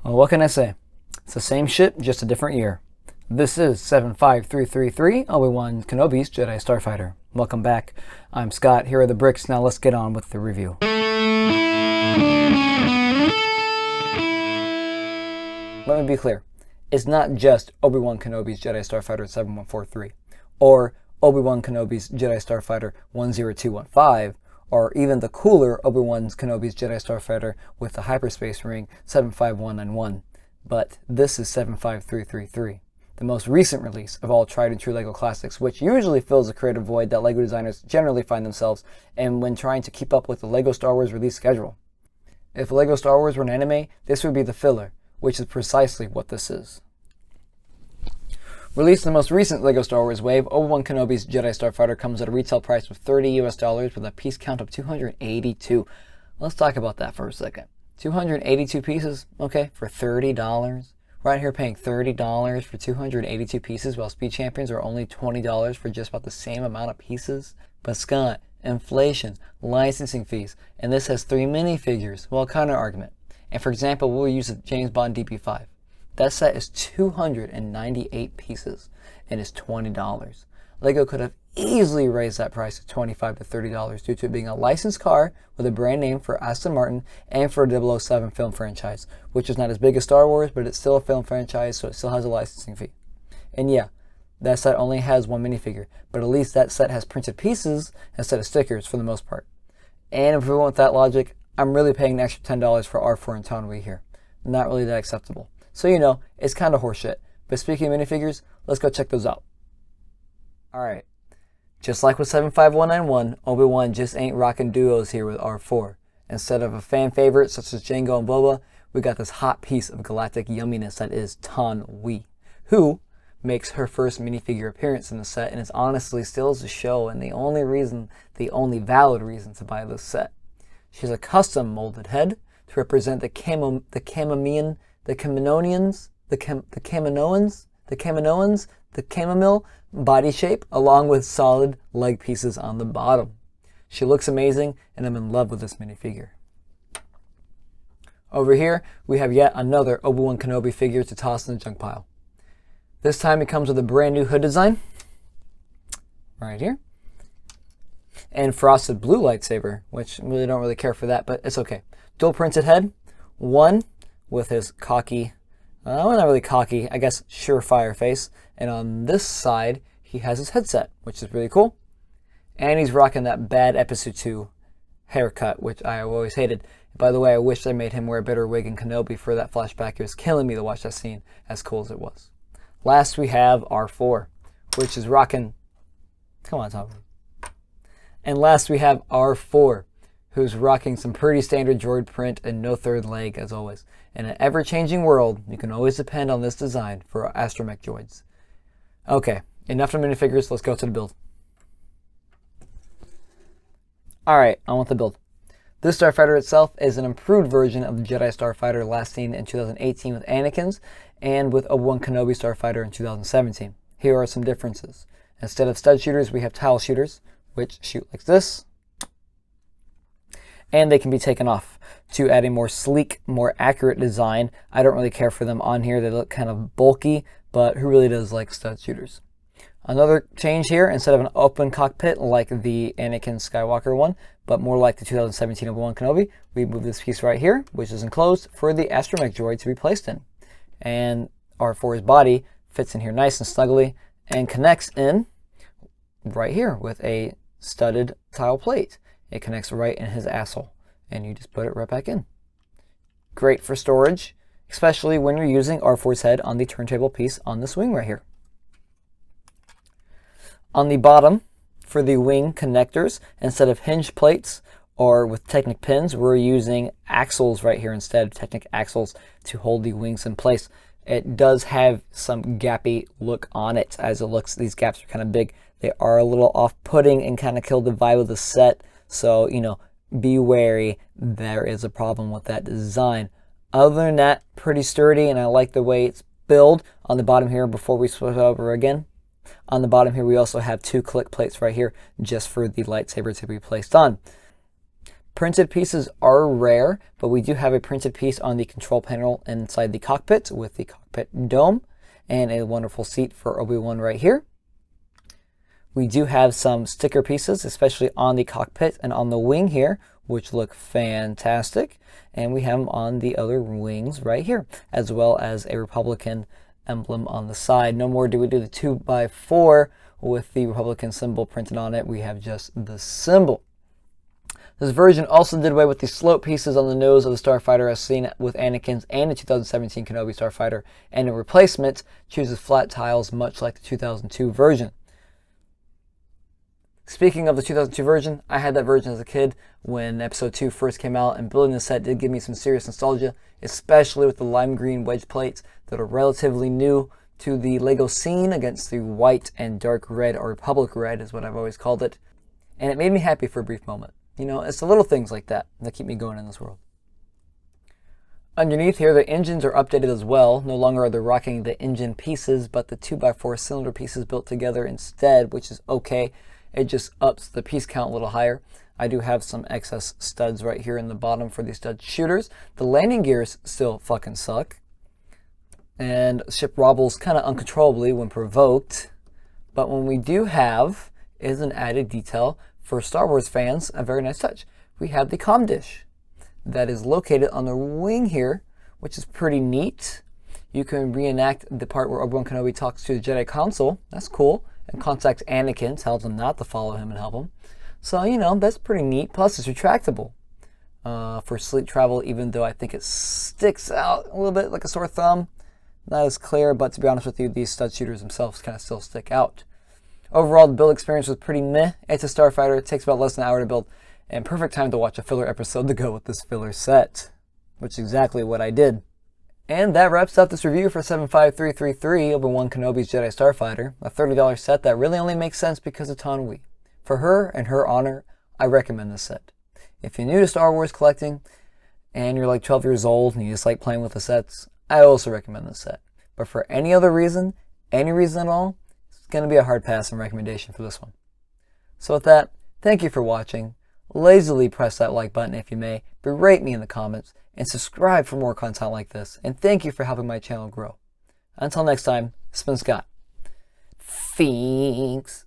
Well, what can I say? It's the same shit, just a different year. This is 75333, Obi-Wan Kenobi's Jedi Starfighter. Welcome back. I'm Scott. Here are the bricks. Now let's get on with the review. Let me be clear. It's not just Obi-Wan Kenobi's Jedi Starfighter 7143, or Obi-Wan Kenobi's Jedi Starfighter 10215, or even the cooler Obi-Wan Kenobi's Jedi Starfighter with the hyperspace ring 75191. But this is 75333, the most recent release of all tried and true LEGO classics, which usually fills a creative void that LEGO designers generally find themselves in when trying to keep up with the LEGO Star Wars release schedule. If LEGO Star Wars were an anime, this would be the filler, which is precisely what this is. Released in the most recent LEGO Star Wars wave, Obi-Wan Kenobi's Jedi Starfighter comes at a retail price of $30 US with a piece count of 282. Let's talk about that for a second. 282 pieces, okay, for $30. Right here paying $30 for 282 pieces, while Speed Champions are only $20 for just about the same amount of pieces. But Scott, inflation, licensing fees, and this has 3 minifigures. Well, counter argument. And for example, we'll use a James Bond DB5. That set is 298 pieces and is $20. LEGO could have easily raised that price to $25 to $30 due to it being a licensed car with a brand name for Aston Martin and for a 007 film franchise, which is not as big as Star Wars, but it's still a film franchise, so it still has a licensing fee. And yeah, that set only has 1 minifigure, but at least that set has printed pieces instead of stickers for the most part. And if we went with that logic, I'm really paying an extra $10 for R4 and Taun We here. Not really that acceptable. So you know, it's kind of horseshit. But speaking of minifigures, let's go check those out. Alright, just like with 75191, Obi-Wan just ain't rocking duos here with R4. Instead of a fan favorite such as Jango and Boba, we got this hot piece of galactic yumminess that is Taun We, who makes her first minifigure appearance in the set and is honestly steals the show and the only valid reason to buy this set. She has a custom molded head to represent the chamomile body shape, along with solid leg pieces on the bottom. She looks amazing, and I'm in love with this minifigure. Over here, we have yet another Obi-Wan Kenobi figure to toss in the junk pile. This time it comes with a brand new hood design, right here, and frosted blue lightsaber, which I really don't really care for that, but it's okay. Dual printed head, one with his cocky, well, not really cocky, I guess surefire face, and on this side he has his headset, which is really cool, and he's rocking that bad Episode 2 haircut, which I always hated. By the way, I wish they made him wear a better wig in Kenobi for that flashback. It was killing me to watch that scene, as cool as it was. Last we have R4, which is rocking, come on Tom. And last we have R4, who's rocking some pretty standard droid print and no third leg as always. In an ever-changing world, you can always depend on this design for astromech droids. Okay, enough of minifigures, let's go to the build. Alright, on with the build. This Starfighter itself is an improved version of the Jedi Starfighter last seen in 2018 with Anakin's and with Obi-Wan Kenobi Starfighter in 2017. Here are some differences. Instead of stud shooters, we have towel shooters, which shoot like this, and they can be taken off to add a more sleek, more accurate design. I don't really care for them on here. They look kind of bulky, but who really does like stud shooters? Another change here, instead of an open cockpit like the Anakin Skywalker one, but more like the 2017 Obi-Wan Kenobi, we move this piece right here, which is enclosed for the astromech droid to be placed in. And R4's body fits in here nice and snugly and connects in right here with a studded tile plate. It connects right in his asshole, and you just put it right back in. Great for storage, especially when you're using R4's head on the turntable piece on this wing right here. On the bottom, for the wing connectors, instead of hinge plates or with Technic pins, we're using axles right here instead of Technic axles to hold the wings in place. It does have some gappy look on it, as it looks, these gaps are kind of big. They are a little off-putting and kind of kill the vibe of the set. So, you know, be wary, there is a problem with that design. Other than that, pretty sturdy, and I like the way it's built. On the bottom here, before we switch over again, on the bottom here we also have 2 click plates right here, just for the lightsaber to be placed on. Printed pieces are rare, but we do have a printed piece on the control panel inside the cockpit with the cockpit dome and a wonderful seat for Obi-Wan right here. We do have some sticker pieces, especially on the cockpit and on the wing here, which look fantastic. And we have them on the other wings right here, as well as a Republican emblem on the side. No more do we do the 2x4 with the Republican symbol printed on it. We have just the symbol. This version also did away with the slope pieces on the nose of the Starfighter as seen with Anakin's and the 2017 Kenobi Starfighter, and in replacement chooses flat tiles much like the 2002 version. Speaking of the 2002 version, I had that version as a kid when Episode 2 first came out, and building the set did give me some serious nostalgia, especially with the lime green wedge plates that are relatively new to the LEGO scene against the white and dark red, or Republic red is what I've always called it, and it made me happy for a brief moment. You know, it's the little things like that that keep me going in this world. Underneath here, the engines are updated as well. No longer are they rocking the engine pieces, but the 2x4 cylinder pieces built together instead, which is okay. It just ups the piece count a little higher. I do have some excess studs right here in the bottom for the stud shooters. The landing gears still fucking suck. And ship wobbles kind of uncontrollably when provoked. But when we do have is an added detail for Star Wars fans, a very nice touch. We have the comm dish that is located on the wing here, which is pretty neat. You can reenact the part where Obi-Wan Kenobi talks to the Jedi Council. That's cool. And contacts Anakin, tells him not to follow him and help him. So, you know, that's pretty neat. Plus, it's retractable for sleep travel, even though I think it sticks out a little bit like a sore thumb. Not as clear, but to be honest with you, these stud shooters themselves kind of still stick out. Overall, the build experience was pretty meh. It's a Starfighter. It takes about less than an hour to build, and perfect time to watch a filler episode to go with this filler set, which is exactly what I did. And that wraps up this review for 75333 Obi-Wan Kenobi's Jedi Starfighter, a $30 set that really only makes sense because of Taun We. For her and her honor, I recommend this set. If you're new to Star Wars collecting, and you're like 12 years old and you just like playing with the sets, I also recommend this set. But for any other reason, any reason at all, it's going to be a hard pass and recommendation for this one. So with that, thank you for watching. Lazily press that like button if you may, berate me in the comments, and subscribe for more content like this. And thank you for helping my channel grow. Until next time, it's been Scott. Thanks.